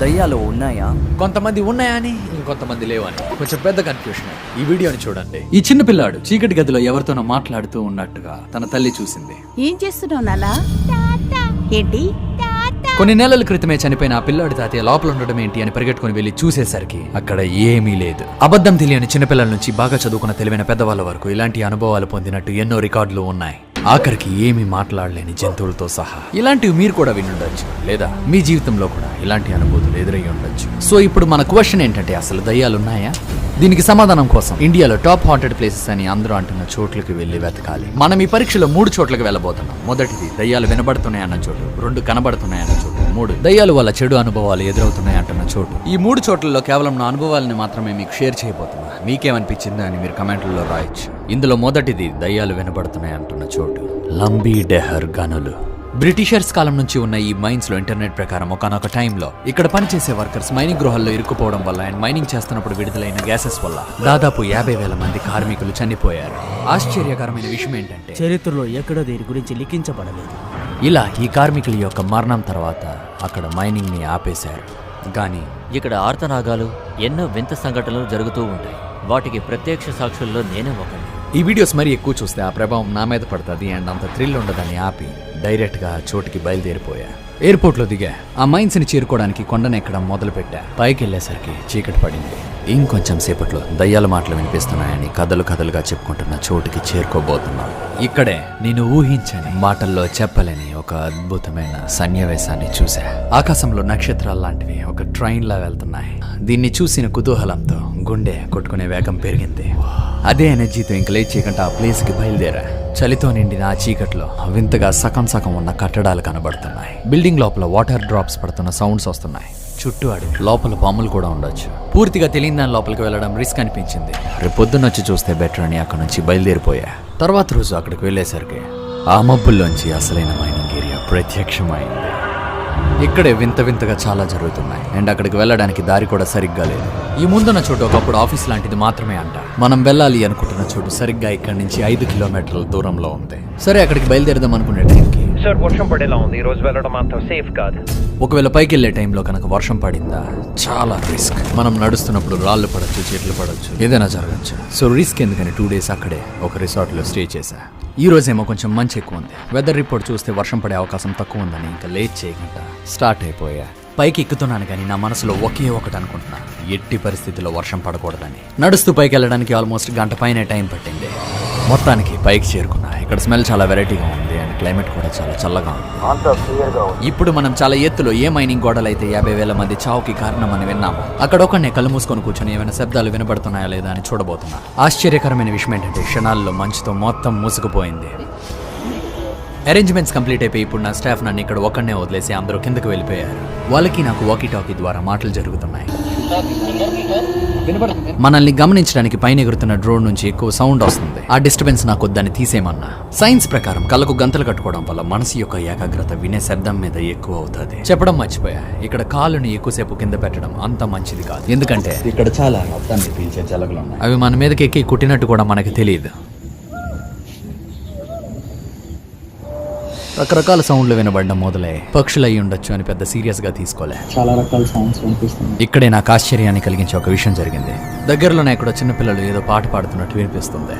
దయ్యాలు ఉన్నాయా? కొంతమంది ఉన్నాయని, ఇంకొంతమంది లేవని. కొంచెం పెద్ద కన్ఫ్యూషన్. ఈ వీడియోని చూడండి. ఈ చిన్న పిల్లాడు చీకటి గదిలో ఎవరితోనో మాట్లాడుతూ ఉన్నట్టుగా తన తల్లి చూసింది. ఏం చేస్తున్నావు నాలా? ఏంటి? కొన్ని నెలల క్రితమే చనిపోయిన ఆ పిల్లాడి తాతయ్య లోపల ఉండడం ఏంటి అని పరిగెట్టుకుని వెళ్లి చూసేసరికి అక్కడ ఏమీ లేదు. అబద్ధం తెలియని చిన్నపిల్లల నుంచి బాగా చదువుకున్న తెలివైన పెద్దవాళ్ళ వరకు ఇలాంటి అనుభవాలు పొందినట్టు ఎన్నో రికార్డులు ఉన్నాయి. ఆఖరికి ఏమీ మాట్లాడలేని జంతువులతో సహా. ఇలాంటివి మీరు కూడా వినుండొచ్చు, లేదా మీ జీవితంలో కూడా ఇలాంటి అనుభూతులు ఎదురై ఉండొచ్చు. సో ఇప్పుడు మన క్వశ్చన్ ఏంటంటే, అసలు దయ్యాలున్నాయా? దీనికి సమాధానం కోసం ఇండియాలో టాప్ హాంటెడ్ ప్లేసెస్ అని అందరూ అంటున్న చోట్లకి వెళ్లి వెతకాలి. మనం ఈ పరీక్షలో 3 చోట్లకి వెళ్ళబోతున్నాం. మొదటిది దయ్యాలు వినబడుతున్నాయన్న చోటు, 2 కనబడుతున్నాయన్న చోటు, 3 దయ్యాలు వల్ల చెడు అనుభవాలు ఎదురవుతున్నాయి అంటున్న చోటు. ఈ 3 చోట్లలో కేవలం నా అనుభవాలని మాత్రమే మీకు షేర్ చేయబోతున్నా. మీకేమనిపించిందో అని మీరు కమెంట్లలో రాయొచ్చు. ఇందులో మొదటిది దయ్యాలు వినబడుతున్నాయి అంటున్న చోటు, లంబీ డెహర్ గనులు. బ్రిటిషర్స్ కాలం నుంచి ఉన్న ఈ మైన్స్ లో ఇంటర్నెట్ ప్రకారం ఒకనొక టైంలో ఇక్కడ పనిచేసే వర్కర్స్ మైనింగ్ గృహాల్లో ఇరుక్కుపోవడం వల్ల అండ్ మైనింగ్ చేస్తున్నప్పుడు విడుదలైన గ్యాసెస్ వల్ల దాదాపు 50,000 మంది కార్మికులు చనిపోయారు. ఆశ్చర్యకరమైన విషయం ఏంటంటే, చరిత్రలో ఎక్కడో దీని గురించి లిఖించబడలేదు. ఇలా ఈ కార్మికుల యొక్క మరణం తర్వాత అక్కడ మైనింగ్ ని ఆపేశారు. కానీ ఇక్కడ ఆర్తనాగాలు, ఎన్నో వింత సంఘటనలు జరుగుతూ ఉంటాయి. వాటికి ప్రత్యక్ష సాక్షుల్లో నేనే ఒకటి. ఈ వీడియోస్ మరీ ఎక్కువ చూస్తే ఆ ప్రభావం నా మీద పడుతుంది అండ్ అంత థ్రిల్ ఉండదని ఆపి డైరెక్ట్ గా చోటుకి బయలుదేరిపోయా. ఎయిర్పోర్ట్ లో దిగా ఆ మైన్స్ ని చేరుకోవడానికి కొండను ఎక్కడం మొదలు పెట్టా. పైకి వెళ్ళేసరికి చీకటి పడింది. ఇంకొంచెం సేపట్లో దయ్యాల మాటలు వినిపిస్తున్నాయని కథలుగా చెప్పుకుంటున్న చోటుకి చేరుకోబోతున్నాను. ఇక్కడే నేను ఊహించని, మాటల్లో చెప్పలేని ఒక అద్భుతమైన సన్నివేశాన్ని చూసా. ఆకాశంలో నక్షత్రాలు లాంటివి ఒక ట్రైన్ లా వెళ్తున్నాయి. దీన్ని చూసిన కుతూహలంతో గుండె కొట్టుకునే వేగం పెరిగింది. అదే ఎనర్జీతో ఇంక లేట్ చేయకుండా ఆ ప్లేస్ కి బయలుదేరా. చలితో నిండిన ఆ చీకట్లో వింతగా సగం ఉన్న కట్టడాలు కనబడుతున్నాయి. బిల్డింగ్ లోపల వాటర్ డ్రాప్స్ పడుతున్న సౌండ్స్ వస్తున్నాయి. చుట్టూ అడవి, లోపల పాములు కూడా ఉండొచ్చు. పూర్తిగా తెలియని దాని లోపలికి వెళ్ళడం రిస్క్ అనిపించింది. రేపు పొద్దున్నొచ్చి చూస్తే బెటర్ అని అక్కడ నుంచి బయలుదేరిపోయా. తర్వాత రోజు అక్కడికి వెళ్ళేసరికి ఆ మబ్బుల్లోంచి అసలైన మైనింగ్ ఏరియా ప్రత్యక్షమైంది. ఇక్కడే వింతగా చాలా జరుగుతున్నాయి అండ్ అక్కడికి వెళ్ళడానికి దారి కూడా సరిగ్గా లేదు. ఈ ముందున్న చోటు ఒకప్పుడు ఆఫీస్ లాంటిది మాత్రమే అంట. మనం వెళ్ళాలి అనుకుంటున్న చోటు సరిగ్గా ఇక్కడ నుంచి 5 కిలోమీటర్ల దూరంలో ఉంది. సరే, అక్కడికి బయలుదేరదాం అనుకునే టైంకి సార్ వర్షం పడేలా ఉంది. ఈ రోజు వెళ్ళడం అంత సేఫ్ కాదు. ఒకవేళ పైకి వెళ్ళే టైంలో కనుక వర్షం పడిందా చాలా రిస్క్. మనం నడుస్తున్నప్పుడు రాళ్ళు పడచ్చు, చెట్లు పడచ్చు, ఏదైనా జరగచ్చు. సో రిస్క్ ఎందుకని 2 డేస్ అక్కడే ఒక రిసార్ట్ లో స్టే చేశా. ఈ రోజేమో కొంచెం మంచి ఎక్కువ ఉంది. వెదర్ రిపోర్ట్ చూస్తే వర్షం పడే అవకాశం తక్కువ ఉందని ఇంకా లేట్ చేయకుండా స్టార్ట్ అయిపోయా. పైకి ఎక్కుతున్నాను కానీ నా మనసులో ఒకే ఒకటి అనుకుంటున్నా, ఎట్టి పరిస్థితుల్లో వర్షం పడకూడదని. నడుస్తూ పైకి వెళ్ళడానికి ఆల్మోస్ట్ గంట పైనే టైం పట్టింది. మొత్తానికి పైకి చేరుకున్నా. ఇక్కడ స్మెల్ చాలా వెరైటీగా ఉంది అండ్ క్లైమేట్ కూడా చాలా చల్లగా ఉంది. ఇప్పుడు మనం చాలా ఎత్తులో ఏ మైనింగ్ గోడలైతే 50,000 మంది చావుకి కారణం అని విన్నాము, అక్కడ ఒకనే కళ్ళు మూసుకొని కూర్చొని ఏమైనా శబ్దాలు వినబడుతున్నాయా లేదా అని చూడబోతున్నా. ఆశ్చర్యకరమైన విషయం ఏంటంటే, క్షణాల్లో మంచుతో మొత్తం మూసుకుపోయింది. అరేంజ్మెంట్స్ కంప్లీట్ అయిపోయి ఇప్పుడు నా స్టాఫ్ నన్ను ఇక్కడ ఒక్కడనే వదిలేసి అందరూ కిందకు వెళ్ళిపోయారు. వాళ్ళకి నాకు వాకీ టాకీ ద్వారా మాటలు జరుగుతున్నాయి. మనల్ని గమనించడానికి పైన ఎగురుతున్న డ్రోన్ నుంచి ఎక్కువ సౌండ్ వస్తుంది. ఆ డిస్టర్బెన్స్ నాకు వద్దని తీసేయమన్నా. సైన్స్ ప్రకారం కళ్ళకు గంతలు కట్టుకోవడం వల్ల మనసు యొక్క ఏకాగ్రత వినే శబ్దం మీద ఎక్కువ అవుతుంది. చెప్పడం మర్చిపోయా, ఇక్కడ కాలుని ఎక్కువసేపు కింద పెట్టడం అంత మంచిది కాదు. ఎందుకంటే ఇక్కడ చాలా మొత్తాన్ని పీల్చే జలగలు ఉన్నాయి. అవి మన మీదకి ఎక్కి కుట్టినట్టు కూడా మనకి తెలియదు. రకరకాల సౌండ్లు వినబడడం మొదలై పక్షులు అయి ఉండొచ్చు అని పెద్ద సీరియస్ గా తీసుకోలే. చాలా రకాల సౌండ్స్ వినిపిస్తుంది. ఇక్కడే నాకు ఆశ్చర్యాన్ని కలిగించే ఒక విషయం జరిగింది. దగ్గరలోనే ఇక్కడ చిన్నపిల్లలు ఏదో పాట పాడుతున్నట్టు వినిపిస్తుంది.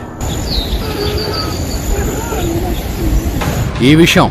ఈ విషయం